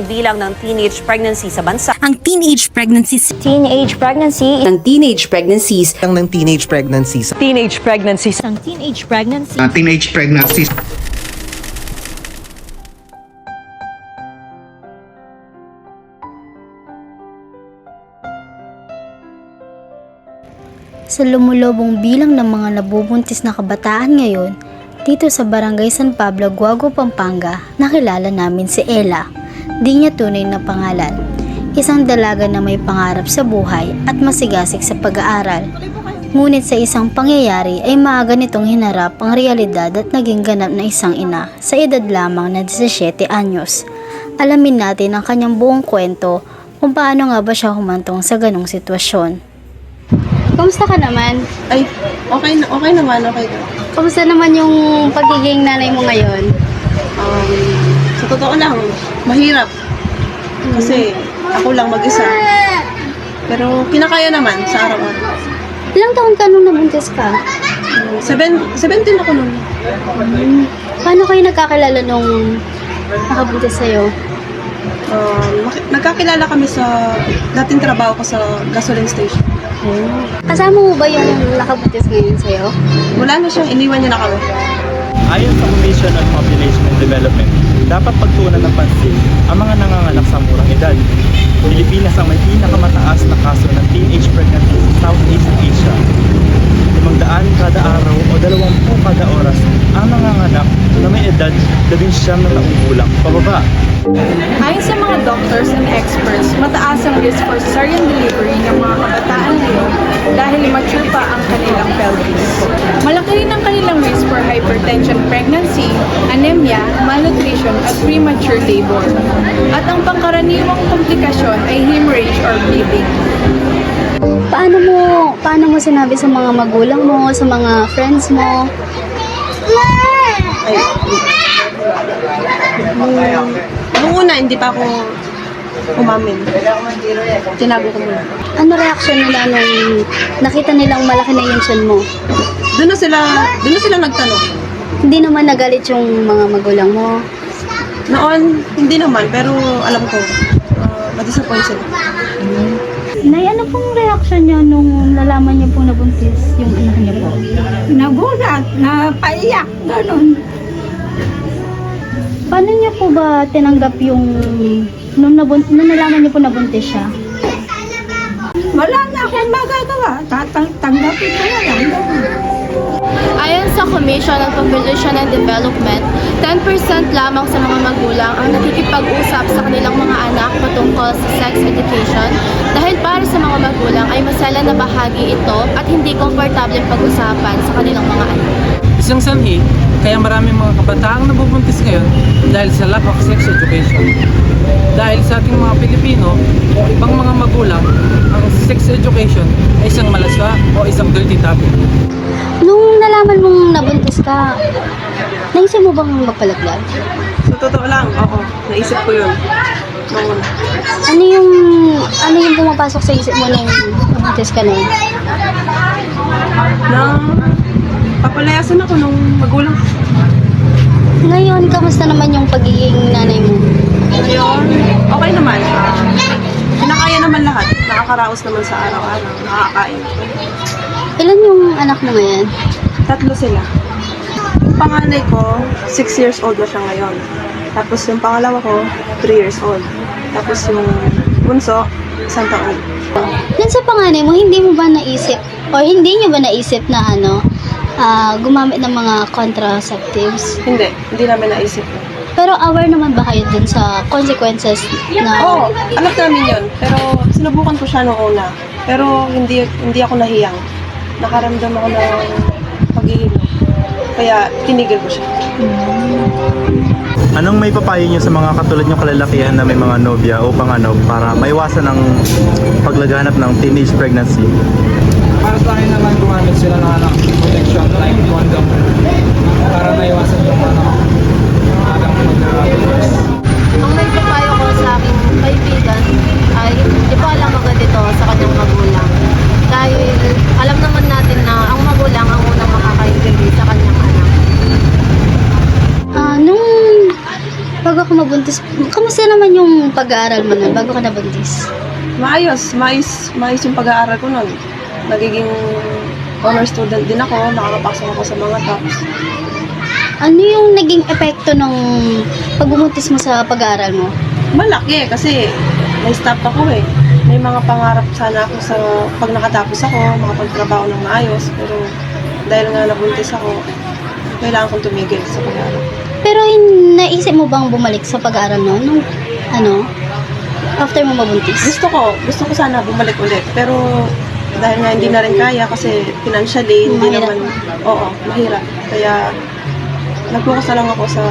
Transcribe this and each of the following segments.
Bilang ng teenage pregnancy sa bansa. Ang teenage pregnancies Teenage pregnancy. ng teenage pregnancies ng teenage pregnancies. Teenage pregnancy Ang teenage pregnancy. Teenage pregnancies. Sa lumulubong bilang ng mga nabubuntis na kabataan ngayon, dito sa Barangay San Pablo, Guago, Pampanga, nakilala namin si Ella. Di niya tunay na pangalan. Isang dalaga na may pangarap sa buhay at masigasig sa pag-aaral. Ngunit sa isang pangyayari ay maaga nitong hinarap ang realidad at naging ganap na isang ina sa edad lamang na 17 anyos. Alamin natin ang kanyang buong kwento kung paano nga ba siya humantong sa ganong sitwasyon. Kamusta ka naman? Ay, okay naman. Kamusta naman yung pagiging nanay mo ngayon? Sa totoo lang, mahirap. Kasi ako lang mag-isa. Pero kinakaya naman sa araw-araw. Ilang taon ka nung nabuntis ka? 17 ako nun. Paano kayo nagkakilala nung nakabuntis sa'yo? Nagkakilala kami sa dating trabaho ko sa gasoline station. Kasama mo ba yung nakabuntis ngayon sa'yo? Wala na siya, iniwan niya na kami. Ayon sa Commission on Population and Development, dapat pagtuunan ng pansin ang mga nanganganak sa murang edad. Pilipinas ang may pinakamataas na kaso ng teenage pregnancy sa Southeast Asia. 500 kada araw o 20 kada oras ang nanganganak na may edad 19 na taong gulang pababa. Ayon sa mga doctors and experts, mataas ang risk for cesarean delivery ng mga kabataan ngayon dahil mature pa ang kanilang pelvis. Malaki rin ang kanilang risk for hypertension pregnancy, anemia, malnutrition at premature labor. At ang pangkaraniwang komplikasyon ay hemorrhage or bleeding. Paano mo sinabi sa mga magulang mo, sa mga friends mo? Ay, nung una, hindi pa ako umamin. Tinago ko muna. Ano reaction nila nung nakita nilang malaki na yung tiyan mo? Doon na sila nagtanong. Hindi naman nagalit yung mga magulang mo. Noon, hindi naman, pero alam ko, na-disappoint sila. Nay, ano pong reaction niya nung nalaman niyo pong nabuntis yung anak niyo po? Nagulat, napaiyak, ganun. Paano niyo po ba tinanggap yung nung nalaman niyo po nabuntis siya? Wala na akong magagawa. Tanggapin ko na lang. Ayon sa Commission on Population and Development, 10% lamang sa mga magulang ang nakikipag-usap sa kanilang mga anak patungkol sa sex education dahil para sa mga magulang ay masala na bahagi ito at hindi komportable pag-usapan sa kanilang mga anak. Isang sanhi, kaya maraming mga kabataang nabubuntis ngayon dahil sa lack of sex education. Dahil sa ating mga Pilipino o ibang mga magulang, ang sex education ay isang malaswa o isang dirty topic. Nung nalaman mong nabuntis ka, naisip mo bang magpalaglag? Sa totoo lang, oo, naisip ko yun. Nung una. Ano yung pumapasok sa isip mo nung nabuntis ka na yun? Papalayasan ako nung magulang. Ngayon, kamusta naman yung pagiging nanay mo? Ngayon, okay naman. Kinakaya naman lahat. Nakakaraos naman sa araw-araw. Nakakain. Ilan yung anak mo ngayon? 3 sila. Yung panganay ko, 6 years old na siya ngayon. Tapos yung pangalawa ko, 3 years old. Tapos yung bunso, 1 taon. Dun sa panganay mo, hindi mo ba naisip, o hindi nyo ba naisip na gumamit ng mga contraceptives? Hindi namin naisip. Pero aware naman ba kayo dun sa consequences na... Oo, alam namin yun. Pero sinubukan ko siya noong una. Pero hindi ako nahiyang. Nakaramdam ako ng paghihilo. Kaya tinigil ko siya. Anong may papayo niyo sa mga katulad niyo kalalakihan na may mga nobya upang para maiwasan ang paglaganap ng teenage pregnancy? Para sa akin naman gumamit sila ng protection like condom para maiwasan yung agang mag-abuse. Ang may papayo ko sa aking kaibigan ay ipalam agad ito sa kanyang magulang. Dahil alam naman natin na ang magulang ang unang makakaintindi sa kanyang anak. Nung bago ako mabuntis, kamusta Kamusta naman yung pag-aaral mo nun bago ka nabuntis? Maayos yung pag-aaral ko nun. Nagiging honor student din ako, nakakapasok ako sa mga tops. Ano yung naging epekto ng pagbubuntis mo sa pag-aaral mo? Malaki kasi na-stop ako eh. May mga pangarap sana ako sa pag nakatapos ako, makapagtrabaho ng maayos. Pero dahil nga nabuntis ako, kailangan kong tumigil sa pag-aaral. Pero naisip mo bang bumalik sa pag-aaral noon? Nung, after mo mabuntis? Gusto ko sana bumalik ulit. Pero dahil nga hindi na rin kaya kasi financially, hindi Mahirap. naman, mahirap. Kaya nag-focus na lang ako sa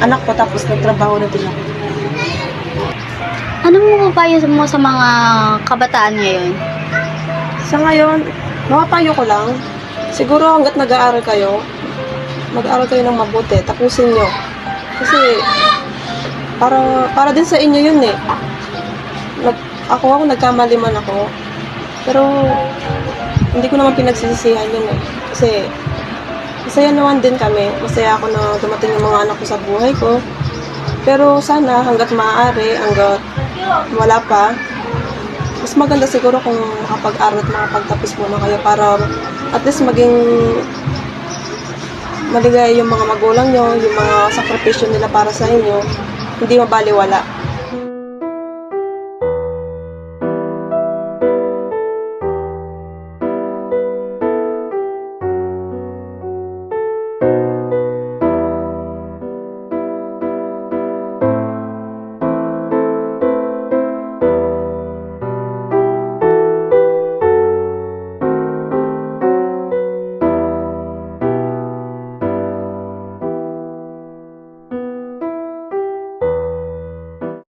anak ko tapos nagtrabaho na din ako. Anong mapapayo mo sa mga kabataan ngayon? Sa ngayon, mapapayo ko lang, siguro hanggat nag-aaral kayo, mag-aaral kayo ng mabuti, tapusin nyo. Kasi, para din sa inyo yun eh. Ako nagkamali man ako, pero hindi ko naman pinagsisisihan yun eh. Kasi, masaya naman din kami. Masaya ako na dumating yung mga anak ko sa buhay ko. Pero sana hanggat maaari, hanggat wala pa, mas maganda siguro kung makapag-aral at makapagtapos muna kayo para at least maging maligaya yung mga magulang nyo, yung mga sakripisyo nila para sa inyo, hindi mabaliwala.